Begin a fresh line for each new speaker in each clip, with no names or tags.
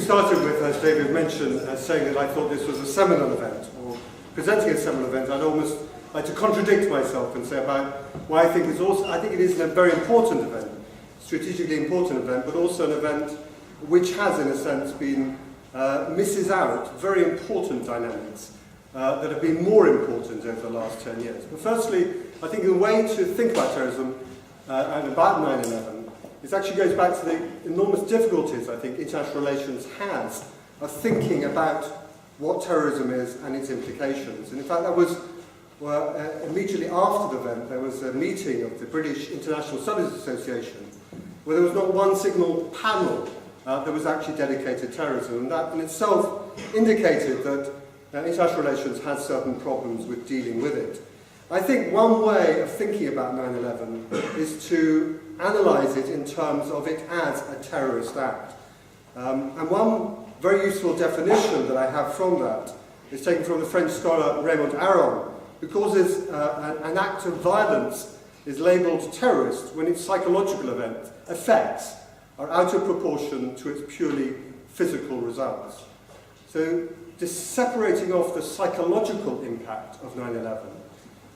started with, as David mentioned, saying that I thought this was a seminal event, or presenting a seminal event. I'd almost like to contradict myself and say about why I think it is a very important event, strategically important event, but also an event which has, in a sense, been misses out very important dynamics that have been more important over the last 10 years. But firstly, I think the way to think about terrorism and about 9/11 is actually goes back to the enormous difficulties I think international relations has of thinking about what terrorism is and its implications. And in fact, that was immediately after the event, there was a meeting of the British International Studies Association where there was not one single panel that was actually dedicated to terrorism, and that in itself indicated that international relations had certain problems with dealing with it. I think one way of thinking about 9/11 is to analyse it in terms of it as a terrorist act. And one very useful definition that I have from that is taken from the French scholar Raymond Aron, who calls it an act of violence is labelled terrorist when its psychological effects are out of proportion to its purely physical results. So, just separating off the psychological impact of 9/11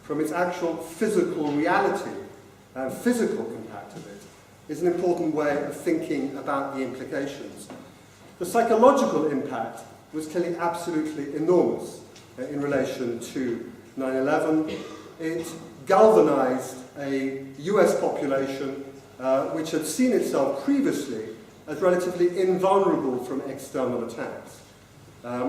from its actual physical reality and physical impact of it is an important way of thinking about the implications. The psychological impact was clearly absolutely enormous in relation to 9/11. It galvanized a US population which had seen itself previously as relatively invulnerable from external attacks.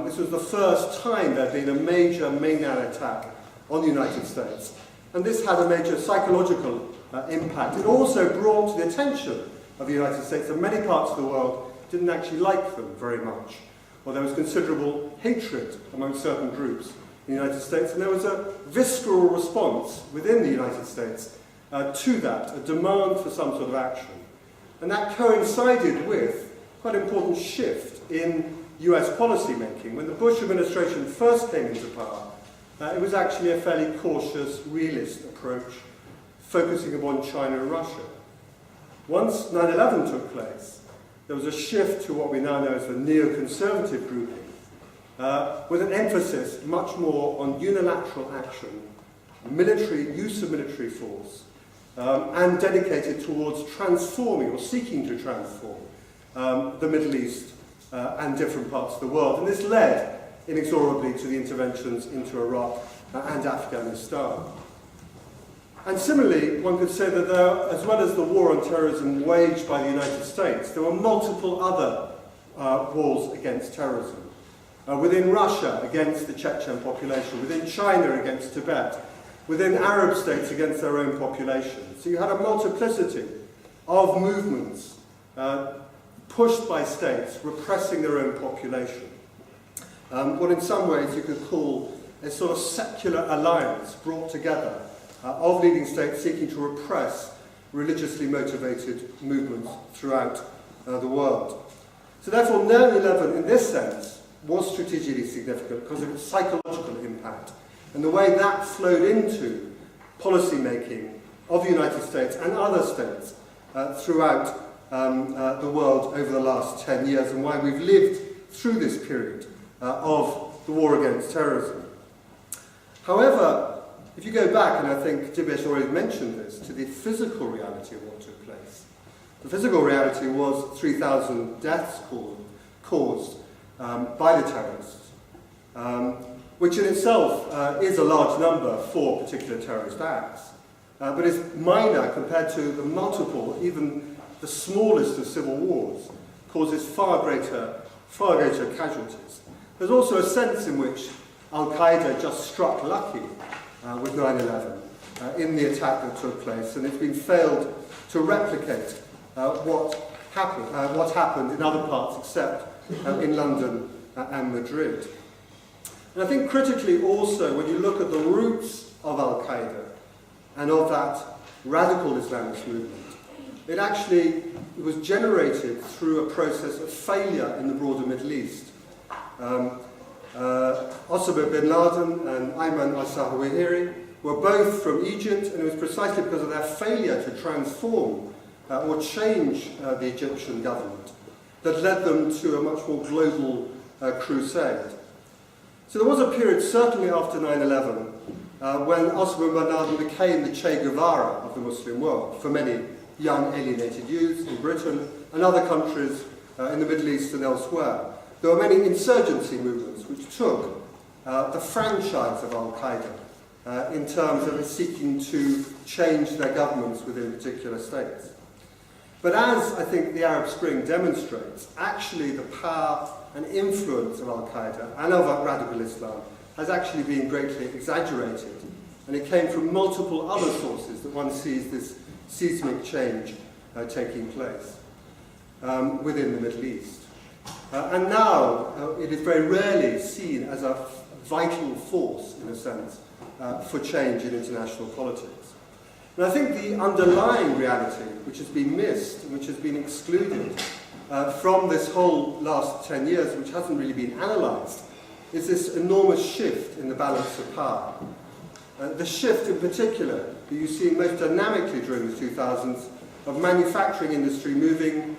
This was the first time there had been a major mainland attack on the United States, and this had a major psychological impact. It also brought to the attention of the United States that many parts of the world didn't actually like them very much, or there was considerable hatred among certain groups in the United States, and there was a visceral response within the United States to that, a demand for some sort of action. And that coincided with quite an important shift in US policy making. When the Bush administration first came into power, it was actually a fairly cautious, realist approach, focusing upon China and Russia. Once 9/11 took place, there was a shift to what we now know as the neoconservative grouping, with an emphasis much more on unilateral action, use of military force, and dedicated towards transforming or seeking to transform the Middle East and different parts of the world. And this led inexorably to the interventions into Iraq and Afghanistan. And similarly, one could say that there, as well as the war on terrorism waged by the United States, there were multiple other wars against terrorism. Within Russia, against the Chechen population, within China, against Tibet, within Arab states, against their own population. So you had a multiplicity of movements pushed by states, repressing their own population. What in some ways you could call a sort of secular alliance brought together of leading states seeking to repress religiously motivated movements throughout the world. So therefore 9/11 in this sense was strategically significant because of its psychological impact and the way that flowed into policy making of the United States and other states throughout the world over the last 10 years, and why we've lived through this period of the war against terrorism. However, if you go back, and I think Dibesh already mentioned this, to the physical reality of what took place, the physical reality was 3,000 deaths caused by the terrorists, which in itself is a large number for particular terrorist acts, but is minor compared to the multiple, even the smallest of civil wars, causes far greater casualties. There's also a sense in which Al-Qaeda just struck lucky with 9/11 in the attack that took place, and it's been failed to replicate what happened in other parts except in London and Madrid. And I think critically also, when you look at the roots of Al-Qaeda and of that radical Islamist movement, it actually was generated through a process of failure in the broader Middle East. Osama bin Laden and Ayman al-Zawahiri were both from Egypt, and it was precisely because of their failure to transform or change the Egyptian government that led them to a much more global crusade. So there was a period, certainly after 9/11, when Osama bin Laden became the Che Guevara of the Muslim world for many young alienated youths in Britain and other countries in the Middle East and elsewhere. There were many insurgency movements which took the franchise of Al-Qaeda in terms of seeking to change their governments within particular states. But as I think the Arab Spring demonstrates, actually the power and influence of Al-Qaeda and of radical Islam has actually been greatly exaggerated. And it came from multiple other sources that one sees this seismic change taking place within the Middle East. And now it is very rarely seen as a vital force, in a sense, for change in international politics. And I think the underlying reality, which has been missed, which has been excluded from this whole last 10 years, which hasn't really been analysed, is this enormous shift in the balance of power. The shift in particular that you see most dynamically during the 2000s of manufacturing industry moving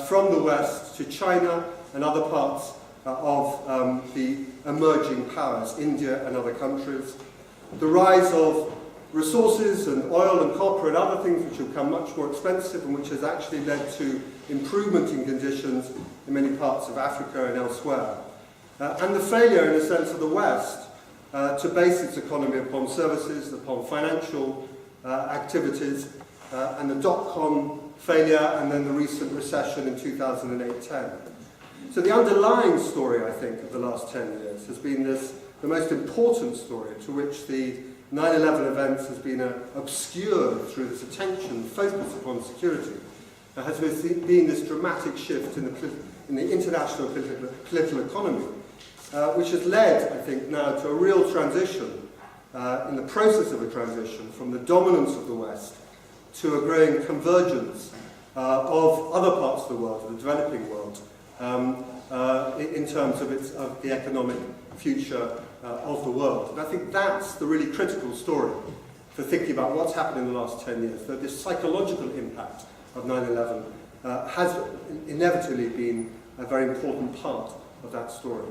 from the West to China and other parts of the emerging powers, India and other countries. The rise of resources and oil and copper and other things which have become much more expensive and which has actually led to improvement in conditions in many parts of Africa and elsewhere. And the failure, in a sense, of the West to base its economy upon services, upon financial activities, and the dot-com failure and then the recent recession in 2008-10. So the underlying story, I think, of the last 10 years has been the most important story to which the 9/11 events has been obscured through this attention, focus upon security. There has been this dramatic shift in the international political economy, which has led, I think, now to a real transition, in the process of a transition from the dominance of the West to a growing convergence of other parts of the world, of the developing world, in terms of the economic future of the world. And I think that's the really critical story for thinking about what's happened in the last 10 years, that this psychological impact of 9/11 has inevitably been a very important part of that story.